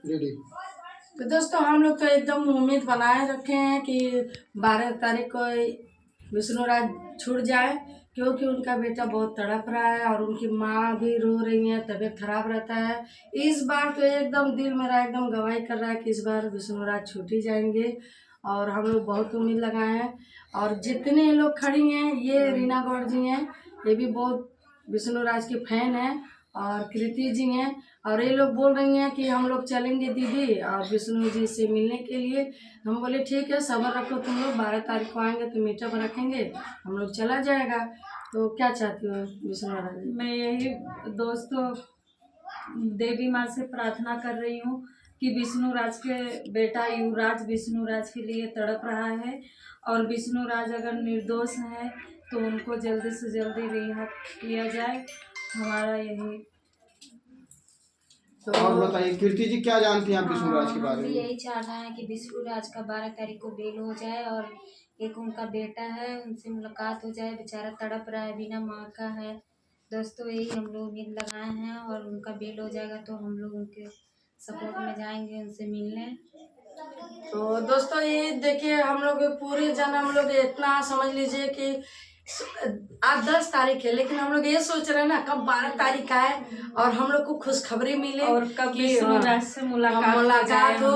Ready. तो दोस्तों हम लोग तो एकदम उम्मीद बनाए रखे हैं कि 12 तारीख को विष्णुराज छूट जाए, क्योंकि उनका बेटा बहुत तड़प रहा है और उनकी माँ भी रो रही है, तबीयत खराब रहता है। इस बार तो एकदम दिल मेरा एकदम गवाही कर रहा है कि इस बार विष्णुराज छूट ही जाएंगे और हम लोग बहुत उम्मीद लगाए हैं। और जितने लोग खड़ी हैं, ये रीना गौड़ जी हैं, ये भी बहुत विष्णुराज की फैन है, और कृति जी हैं, और ये लोग बोल रही हैं कि हम लोग चलेंगे दीदी और विष्णु जी से मिलने के लिए। हम बोले ठीक है, सब्र रखो तुम लोग, 12 तारीख को आएंगे तो मीटअप रखेंगे, हम लोग चला जाएगा। तो क्या चाहती हो विष्णुराज? मैं यही दोस्तों देवी माँ से प्रार्थना कर रही हूँ कि विष्णुराज के बेटा युवराज विष्णुराज के लिए तड़प रहा है, और विष्णुराज अगर निर्दोष है तो उनको जल्दी से जल्दी रिहा किया जाए, हमारा यही। तो और बताइए कीर्ति जी, क्या जानती हैं आप विष्णुराज के बारे में? यही चाहना है कि विष्णुराज का 12 तारीख को बेल हो जाए और एक उनका बेटा है उनसे मुलाकात हो जाए। बेचारा तड़प रहा है, बिना माँ का है। दोस्तों यही हम लोग उम्मीद लगाए हैं, और उनका बेल हो जाएगा तो हम लोग उनके सपोर्ट में जाएंगे उनसे मिलने। तो दोस्तों ये देखिए, हम लोग पूरे जन हम लोग इतना समझ लीजिए कि आज 10 तारीख है, लेकिन हम लोग ये सोच रहे हैं ना कब 12 तारीख का है और हम लोग को खुशखबरी मिले और कब विष्णुराज से मुलाकात हो।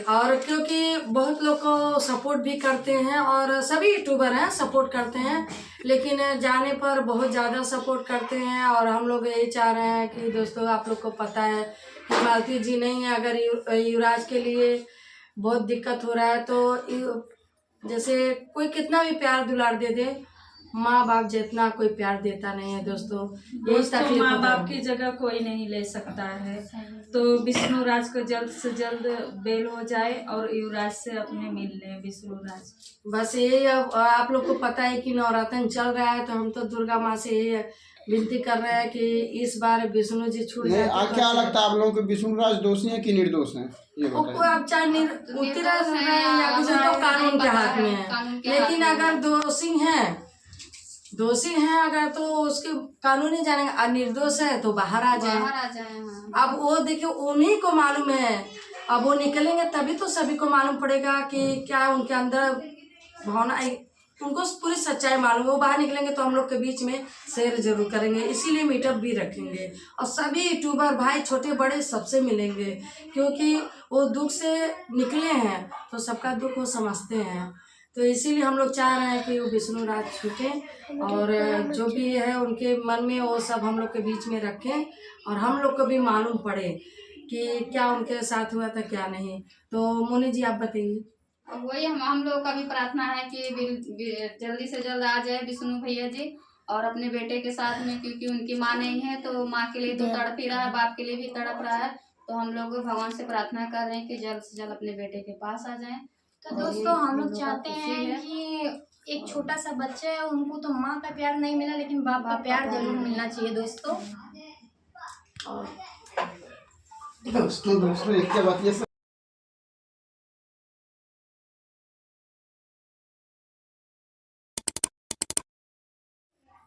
और क्योंकि बहुत लोग को सपोर्ट भी करते हैं और सभी यूट्यूबर हैं सपोर्ट करते हैं, लेकिन जाने पर बहुत ज़्यादा सपोर्ट करते हैं। और हम लोग यही चाह रहे हैं कि दोस्तों आप लोग को पता है कि मालती जी नहीं है, अगर युवराज के लिए बहुत दिक्कत हो रहा है तो जैसे कोई कितना भी प्यार दुलार दे दे, माँ बाप जितना कोई प्यार देता नहीं है दोस्तों। माँ बाप की जगह कोई नहीं ले सकता है। तो विष्णुराज को जल्द से जल्द बेल हो जाए और युवराज से अपने मिल ले विष्णुराज। बस यही। अब आप लोग को पता है कि नवरात्र चल रहा है, तो हम तो दुर्गा माँ से यही विनती कर रहे हैं कि इस बार विष्णु जी छूट जाए। क्या लगता है आप लोगों को, विष्णुराज दोषी है कि निर्दोष है? अब चाहे निर्दोष है या कुछ, तो कानून के हाथ में है। लेकिन अगर दोषी हैं अगर, तो उसके कानून ही जानेंगे। और निर्दोष है तो बाहर आ जाए। अब वो देखिए उन्हीं को मालूम है, अब वो निकलेंगे तभी तो सभी को मालूम पड़ेगा कि क्या उनके अंदर भावना, उनको पूरी सच्चाई मालूम है। वो बाहर निकलेंगे तो हम लोग के बीच में शेयर जरूर करेंगे, इसीलिए मीटअप भी रखेंगे। और सभी यूट्यूबर भाई छोटे बड़े सबसे मिलेंगे, क्योंकि वो दुख से निकले हैं तो सबका दुख वो समझते हैं। तो इसीलिए हम लोग चाह रहे हैं कि वो विष्णुराज छूटें, और जो भी है उनके मन में वो सब हम लोग के बीच में रखें, और हम लोग को भी मालूम पड़े कि क्या उनके साथ हुआ था क्या नहीं। तो मोनी जी आप बताइए। वही हम लोग का भी प्रार्थना है कि जल्दी से जल्द आ जाए विष्णु भैया जी और अपने बेटे के साथ में, क्योंकि उनकी माँ नहीं है तो माँ के लिए तो तड़प ही रहा है, बाप के लिए भी तड़प रहा है। तो हम लोग भगवान से प्रार्थना कर रहे हैं कि जल्द से जल्द अपने बेटे के पास आ जाएं। तो दोस्तों हम लोग चाहते हैं कि एक छोटा सा बच्चा है, उनको तो माँ का प्यार नहीं मिला, लेकिन बाप का प्यार जरूर मिलना चाहिए दोस्तों। दोस्तों एक क्या बात ये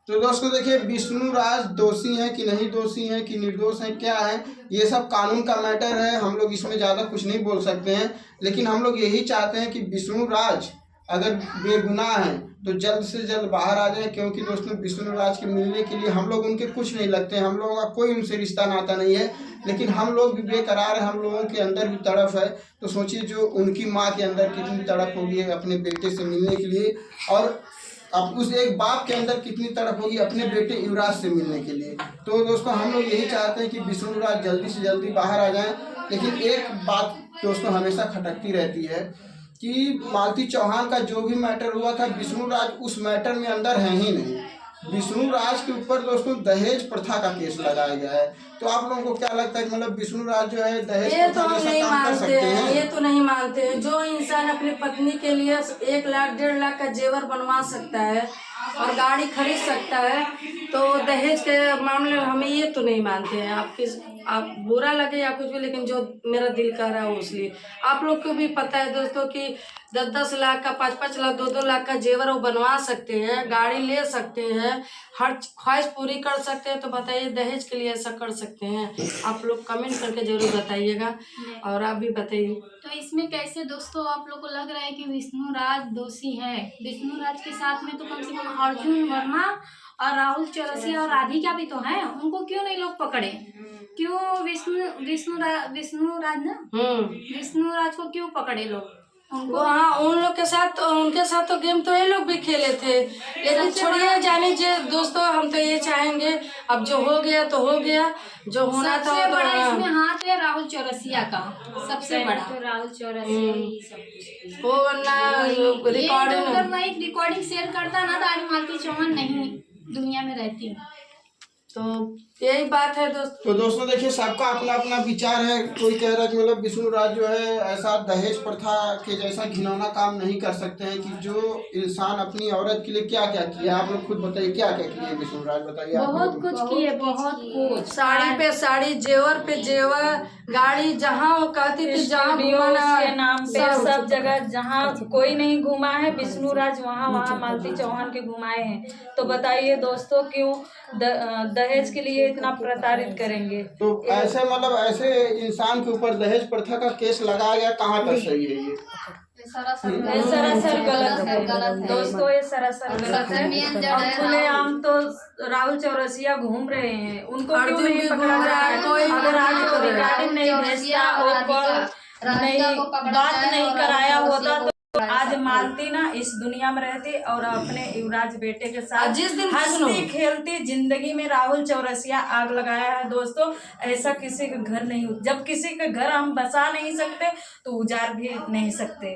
तो दोस्तों देखिए, विष्णुराज दोषी हैं कि नहीं दोषी हैं कि निर्दोष हैं, क्या है ये सब कानून का मैटर है। हम लोग इसमें ज़्यादा कुछ नहीं बोल सकते हैं, लेकिन हम लोग यही चाहते हैं कि विष्णुराज अगर बेगुनाह हैं तो जल्द से जल्द बाहर आ जाए। क्योंकि दोस्तों विष्णुराज के मिलने के लिए हम लोग उनके कुछ नहीं लगते हैं, हम लोगों का कोई उनसे रिश्ता नाता नहीं है, लेकिन हम लोग भी बेकरार हैं, हम लोगों के अंदर भी तड़प है। तो सोचिए जो उनकी माँ के अंदर कितनी तड़प होगी अपने बेटे से मिलने के लिए, और अब उस एक बाप के अंदर कितनी तड़प होगी अपने बेटे युवराज से मिलने के लिए। तो दोस्तों हम लोग यही चाहते हैं कि विष्णुराज जल्दी से जल्दी बाहर आ जाएं। लेकिन एक बात दोस्तों हमेशा खटकती रहती है कि मालती चौहान का जो भी मैटर हुआ था, विष्णुराज उस मैटर में अंदर है ही नहीं। विष्णुराज के ऊपर दोस्तों दहेज प्रथा का केस लगाया गया है। तो आप लोगों को क्या लगता है कि मतलब विष्णुराज जो है दहेज प्रथा जैसा काम कर सकते हैं? ये तो नहीं मानते हैं। जो इंसान अपनी पत्नी के लिए 1 लाख 1.5 लाख का जेवर बनवा सकता है और गाड़ी खरीद सकता है, तो दहेज के मामले में हमें ये तो नहीं मानते हैं। आप किस आप बुरा लगे या कुछ भी, लेकिन जो मेरा दिल कर रहा है इसलिए। आप लोग को भी पता है दोस्तों कि 10-10 लाख का, 5-5 लाख, 2-2 लाख का जेवर वो बनवा सकते हैं, गाड़ी ले सकते हैं, हर ख्वाहिश पूरी कर सकते हैं। तो बताइए दहेज के लिए ऐसा कर सकते हैं? आप लोग कमेंट करके जरूर बताइएगा, और आप भी बताइए। तो इसमें कैसे दोस्तों आप लोग को लग रहा है कि विष्णु राज दोषी है? विष्णु राज के साथ में तो कम से कम अर्जुन वर्मा और राहुल चौरसिया और राधिका भी तो हैं, उनको क्यों नहीं लोग पकड़े? क्यों विष्णु राज ना विष्णु राज को क्यों पकड़े लोग? वो हाँ, उन लोग के साथ, उनके साथ तो गेम तो ये लोग भी खेले थे, लेकिन छोड़िए जाने जे दोस्तों, हम तो ये चाहेंगे अब जो हो गया तो हो गया, जो होना था। सबसे बड़ा इसमें हाथ है राहुल चौरसिया का, सबसे बड़ा तो राहुल चौरसिया ही सब कुछ वो वरना रिकॉर्डिंग, अगर मैं एक रिकॉर्डिंग शेयर करता ना तो आज मालती चौहान नहीं दुनिया में रहती। तो यही बात है दोस्तों। तो दोस्तों देखिए, सबका अपना अपना विचार है। कोई कह रहा है कि मतलब विष्णु राज जो है ऐसा दहेज प्रथा के जैसा घिनौना काम नहीं कर सकते हैं, कि जो इंसान अपनी औरत के लिए क्या क्या किया, आप लोग खुद बताइए क्या क्या किए विष्णु राज, बताइए। बहुत कुछ किए, बहुत कुछ। साड़ी पे साड़ी, जेवर पे जेवर, गाड़ी जहाँ वो कहती थी, जहाँ घुमाना के नाम पे सब जगह जहाँ कोई नहीं घुमा है विष्णु राज वहाँ मालती चौहान के घुमाए हैं। तो बताइए दोस्तों, क्यों दहेज के लिए इतना प्रताड़ित करेंगे? तो ऐसे मतलब ऐसे इंसान के ऊपर दहेज प्रथा का केस लगाया गया, कहाँ तक सही है ये? सरासर गलत है दोस्तों, ये सरासर गलत है। और खुलेआम तो राहुल चौरसिया घूम रहे हैं, उनको क्यों नहीं पकड़ा जा रहा है? कोई अगर आज को रिकॉर्डिंग नहीं भेजता और कॉल नहीं, बात नहीं कराया होता तो आज मालती ना इस दुनिया में रहती और अपने युवराज बेटे के साथ जिस दिन हंसती खेलती जिंदगी में। राहुल चौरसिया आग लगाया है दोस्तों, ऐसा किसी का घर नहीं। जब किसी का घर हम बसा नहीं सकते तो उजाड़ भी नहीं सकते।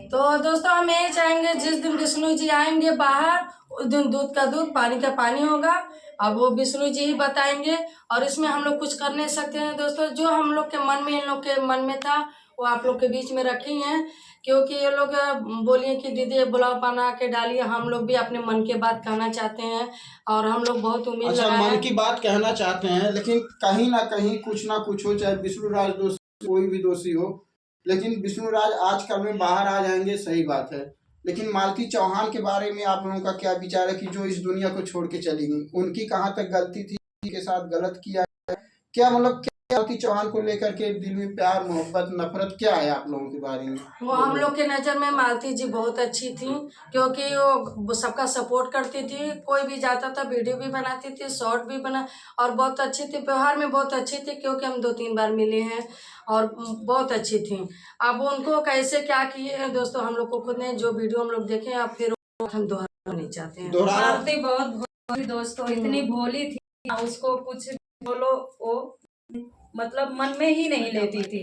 तो दोस्तों हम यही चाहेंगे, जिस दिन विष्णु जी आएंगे बाहर, उस दिन दूध का दूध, पानी का पानी होगा। अब वो विष्णु जी ही बताएंगे, और इसमें हम लोग कुछ कर नहीं सकते हैं दोस्तों। जो हम लोग के मन में, इन लोग के मन में था, वो आप लोग के बीच में रखी हैं, क्योंकि ये लोग बोलिए कि दीदी ब्लॉग बना के डालिए। हम लोग भी अपने मन की बात कहना चाहते हैं, और हम लोग बहुत उम्मीद अच्छा, लगाए मन हैं। की बात कहना चाहते हैं, लेकिन कहीं ना कहीं कुछ ना कुछ हो, चाहे विष्णु राज दोषी, कोई भी दोषी हो, लेकिन विष्णु राज आजकल में बाहर आ जाएंगे, सही बात है। लेकिन मालती चौहान के बारे में आप लोगों का क्या विचार है, कि जो इस दुनिया को छोड़ के चली गई, उनकी कहाँ तक गलती थी, के साथ गलत किया है क्या? मतलब मालती चौहान को लेकर के दिल में प्यार, मोहब्बत, नफरत क्या है आप लोगों के बारे में? वो हम लोग के नज़र में मालती जी बहुत अच्छी थी, क्योंकि वो सबका सपोर्ट करती थी। कोई भी जाता था वीडियो भी बनाती थी, शॉर्ट भी बना, और बहुत अच्छी थी। व्यवहार में बहुत अच्छी थी, क्योंकि हम 2-3 बार मिले हैं, और बहुत अच्छी थी। अब उनको कैसे क्या किए हैं दोस्तों, हम लोग को खुद ने जो वीडियो हम लोग देखे, अब फिर हम दोहराना नहीं चाहते हैं। मालती बहुत भोली दोस्तों, इतनी भोली थी, उसको कुछ बोलो वो मतलब मन में ही नहीं लेती थी,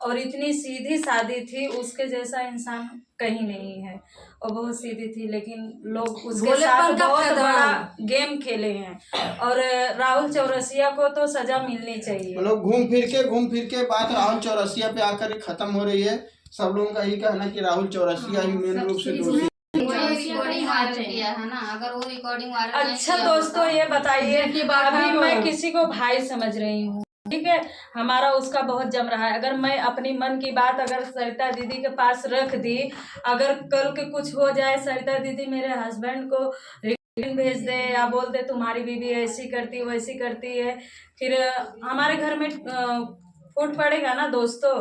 और इतनी सीधी सादी थी, उसके जैसा इंसान कहीं नहीं है। और बहुत सीधी थी, लेकिन लोग उसके साथ बहुत बड़ा गेम खेले हैं। और राहुल चौरसिया को तो सजा मिलनी चाहिए। मतलब घूम फिर के बात राहुल चौरसिया पे आकर खत्म हो रही है। सब लोगों का यही कहना कि राहुल चौरसिया ही मेन रूप से दोषी। रिकॉर्डिंग वायरल किया है ना, अगर वो रिकॉर्डिंग वायरल अच्छा दोस्तों, ये बताइए कि अभी मैं किसी को भाई समझ रही हूँ, ठीक है, हमारा उसका बहुत जम रहा है। अगर मैं अपनी मन की बात अगर सरिता दीदी के पास रख दी, अगर कल के कुछ हो जाए, सरिता दीदी मेरे हस्बैंड को रिकॉर्डिंग भेज दे या बोल दे तुम्हारी बीवी ऐसी करती वैसी करती है, फिर हमारे घर में फूट पड़ेगा ना दोस्तों।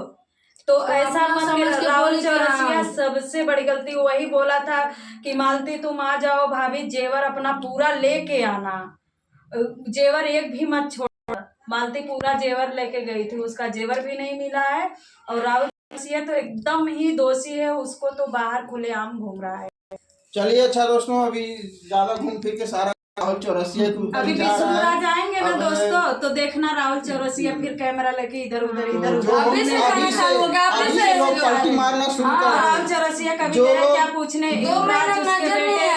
तो ऐसा मत कर। राहुल चौरसिया सबसे बड़ी गलती वही बोला था कि मालती तुम आ जाओ भाभी, जेवर अपना पूरा लेके आना, जेवर एक भी मत छोड़। मालती पूरा जेवर लेके गई थी, उसका जेवर भी नहीं मिला है। और राहुल चौरसिया तो एकदम ही दोषी है, उसको तो बाहर खुलेआम घूम रहा है। चलिए अच्छा दोस्तों, अभी ज्यादा घूम फिर के सारा राहुल चौरसिया के ऊपर अभी विष्णु राज आएंगे ना दोस्तों, तो देखना राहुल चौरसिया फिर कैमरा लेके इधर उधर अभी से लोग पलटी मारना शुरू कर रहे हैं। राहुल चौरसिया कभी गया क्या पूछने, युवराज उसके बेटे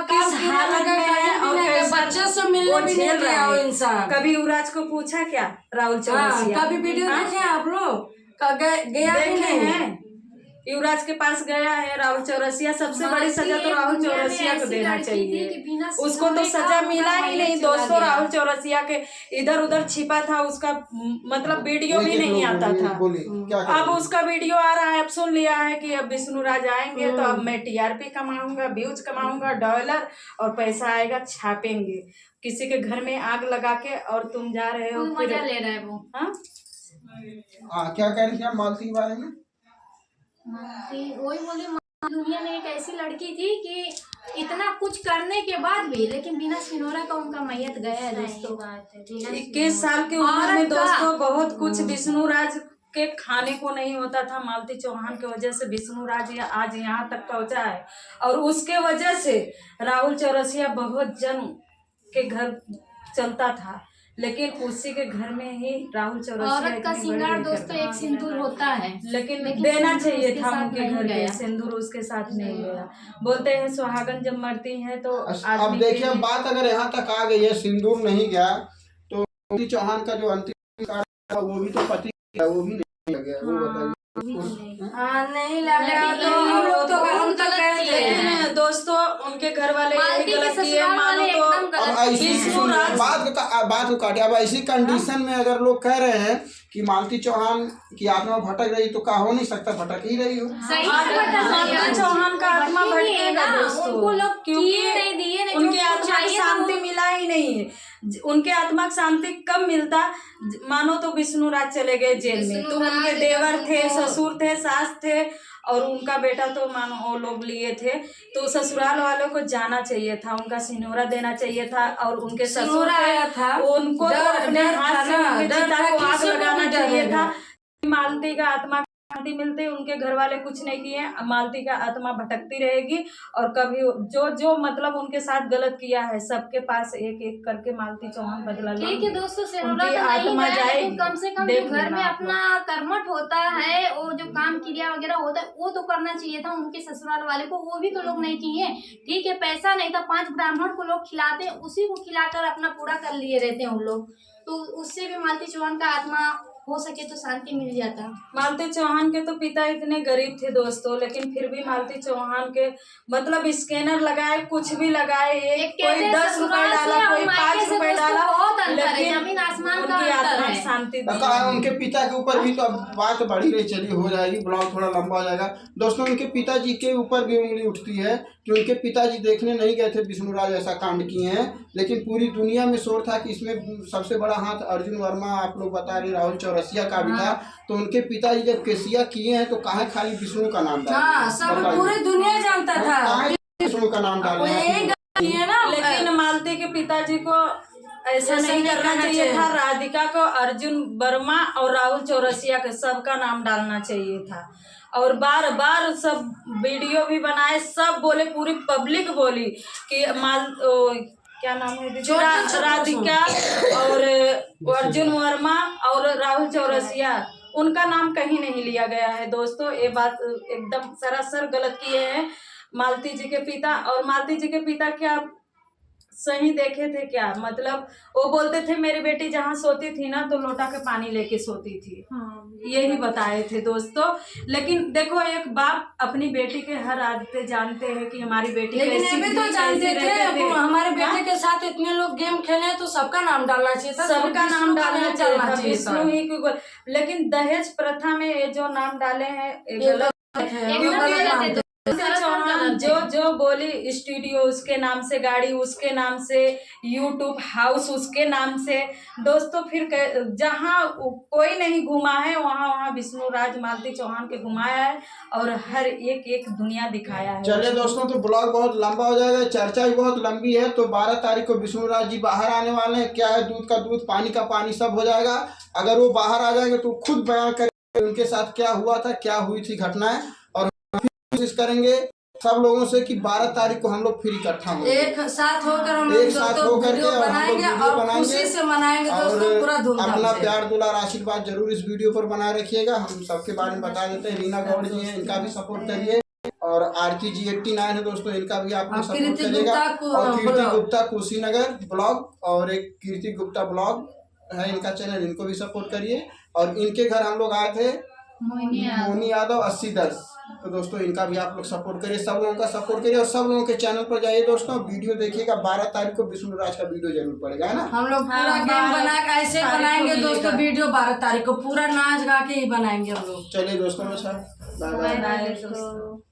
किस हालत में है और बच्चे से मिलने भी नहीं गया वो इंसान। कभी युवराज को पूछा क्या राहुल चौरसिया? कभी वीडियो देखे आप लोग? गया भी नहीं है। युवराज के पास गया है राहुल चौरसिया, सबसे बड़ी सजा तो राहुल चौरसिया को देना चाहिए। उसको तो सजा मिला ही नहीं दोस्तों। राहुल चौरसिया के इधर उधर छिपा था, उसका मतलब वीडियो भी नहीं आता था। अब उसका वीडियो आ रहा है, अब सुन लिया है कि अब विष्णु राज आएंगे तो अब मैं टीआरपी कमाऊंगा, व्यूज कमाऊंगा, डॉलर और पैसा आएगा, छापेंगे किसी के घर में आग लगा के। और तुम जा रहे हो, मजा ले रहा है वो। क्या कह रही थी आप मालती के बारे में? वही बोले, दुनिया में एक ऐसी लड़की थी कि इतना कुछ करने के बाद भी लेकिन बिना सिनोरा का उनका मैयत गया है दोस्तों। 21 साल की उम्र में दोस्तों बहुत कुछ विष्णु राज के खाने को नहीं होता था। मालती चौहान की वजह से विष्णु राज आज यहाँ तक पहुँचा है, और उसके वजह से राहुल चौरसिया बहुत जन के घर चलता था, लेकिन उसी के घर में ही राहुल चौरसिया। औरत का श्रृंगार दोस्तों एक सिंदूर होता है, लेकिन देना चाहिए था उनके घर में सिंदूर, उसके साथ नहीं गया। बोलते हैं सुहागन जब मरती है तो अब देखिए, बात अगर यहाँ तक आ गई है सिंदूर नहीं गया तो मालती चौहान का जो अंतिम संस्कार वो भी तो पति है, वो भी नहीं गया। वो बताइए। नहीं लगा तो हम लोग तो हम तो कह लेकिन दोस्तों उनके घर वाले गलत किए, मानो तो बात को काटे। अब ऐसी कंडीशन में अगर लोग कह रहे हैं कि मालती चौहान की आत्मा भटक रही, तो क्या हो नहीं सकता, भटक ही रही हो। मालती चौहान का आत्मा भटकेगा दोस्तों, क्योंकि उनकी आत्मा को शांति मिला ही नहीं है। उनके आत्मा को शांति कब मिलता, मानो तो विष्णु राज चले गए जेल में, तो उनके देवर थे, ससुर थे, सास थे, और उनका बेटा तो मानो वो लोग लिए थे, तो ससुराल वालों को जाना चाहिए था, उनका सिनोरा देना चाहिए था। और उनके ससुर था, उनको तो अपने हाथ से उनके चिता को आग लगाना चाहिए था। मालती का आत्मा शांति मिलते, उनके घर वाले कुछ नहीं किए, मालती का आत्मा भटकती रहेगी। और कभी जो मतलब उनके साथ गलत किया है, सबके पास एक एक करके मालती चौहान बदला लेगी। ठीक है दोस्तों, सिनोरा तो नहीं है, लेकिन कम से कम जो घर में अपना कर्मठ होता है, वो जो काम क्रिया वगैरह होता है वो तो करना चाहिए था उनके ससुराल वाले को, वो भी तो लोग नहीं किए। ठीक है, पैसा नहीं था, 5 ब्राह्मण को लोग खिलाते, उसी को खिलाकर अपना पूरा कर लिए रहते हैं उन लोग, तो उससे भी मालती चौहान का आत्मा हो सके तो शांति मिल जाता। मालती चौहान के तो पिता इतने गरीब थे दोस्तों, लेकिन फिर भी मालती चौहान के मतलब स्कैनर लगाए, कुछ भी लगाए, कोई 10 रुपए डाला, कोई 5 रुपए डाला, लेकिन जमीन आसमान का उनकी आत्मा शांति उनके पिता के ऊपर भी तो अब बात बढ़ी रही, चलिए हो जाएगी, ब्लॉग थोड़ा लंबा हो जाएगा दोस्तों। उनके पिताजी के ऊपर भी उंगली उठती है कि उनके पिताजी देखने नहीं गए थे विष्णु राज ऐसा कांड किए हैं, लेकिन पूरी दुनिया में शोर था कि इसमें सबसे बड़ा हाथ अर्जुन वर्मा, आप लोग बता रहे राहुल चौरसिया का भी था। तो उनके पिताजी जब केसिया किए हैं तो कहाँ खाली विष्णु का नाम डाला, सब पूरी दुनिया जानता था विष्णु का नाम डाला है। लेकिन मालती के पिताजी को ऐसा नहीं करना चाहिए था। राधिका को, अर्जुन वर्मा और राहुल चौरसिया के सबका नाम डालना चाहिए था। और बार बार सब वीडियो भी बनाए, सब बोले, पूरी पब्लिक बोली कि क्या नाम है, राधिका और अर्जुन वर्मा और राहुल चौरसिया, उनका नाम कहीं नहीं लिया गया है दोस्तों। ये बात एकदम सरासर गलत किए हैं मालती जी के पिता। और मालती जी के पिता क्या सही देखे थे क्या, मतलब वो बोलते थे मेरी बेटी जहाँ सोती थी ना तो लोटा के पानी लेके सोती थी, यही बताए थे दोस्तों। लेकिन देखो, एक बाप अपनी बेटी के हर आदतें जानते हैं कि हमारी बेटी लेकिन भी तो जानते थे हमारे बेटे के साथ इतने लोग गेम खेले तो सबका नाम डालना चाहिए था, सबका नाम डालना चाहिए था। लेकिन दहेज प्रथा में ये जो नाम डाले हैं गलत। चौहान जो बोली स्टूडियो उसके नाम से, गाड़ी उसके नाम से, यूट्यूब हाउस उसके नाम से दोस्तों। फिर जहाँ कोई नहीं घुमा है वहाँ विष्णु राज मालती चौहान के घुमाया है और हर एक दुनिया दिखाया है। चलिए दोस्तों, तो ब्लॉग बहुत लंबा हो जाएगा, चर्चा भी बहुत लंबी है। तो 12 तारीख को विष्णु राज जी बाहर आने वाले हैं। क्या है, दूध का दूध, पानी का पानी, सब हो जाएगा। अगर वो बाहर आ जाएंगे तो खुद बयान करेंगे उनके साथ क्या हुआ था, क्या हुई थी घटनाएं, और कोशिश करेंगे सब लोगों से कि 12 तारीख को हम लोग फिर इकट्ठा होंगे, एक साथ होकर हम लोग वीडियो बनाएंगे और खुशी से मनाएंगे दोस्तों, पूरा धूमधाम से। अपना प्यार दुलार आशीर्वाद जरूर इस वीडियो पर बनाए रखिएगा। हम सबके बारे में बता देते हैं, रीना गौड़ जी हैं, इनका भी सपोर्ट करिए, और आरती जी 89 है दोस्तों, इनका भी आप लोग सपोर्ट करिएगा। और कीर्ति गुप्ता कुशीनगर ब्लॉग, और एक कीर्ति गुप्ता ब्लॉग है इनका चैनल, इनको भी सपोर्ट करिए। और इनके घर हम लोग आए थे मोहिनी यादव 8010। तो दोस्तों इनका भी आप लोग सपोर्ट करिए, सब लोगों का सपोर्ट करिए और सब लोगों के चैनल पर जाइए दोस्तों, वीडियो देखिएगा। 12 तारीख को विष्णु राज का वीडियो जरूर पड़ेगा, है ना। हम लोग पूरा गेम बना के ऐसे बनाएंगे दोस्तों, वीडियो 12 तारीख को पूरा नाच गा के ही बनाएंगे हम लोग। चलिए दोस्तों, बाय बाय। बाय दोस्तों।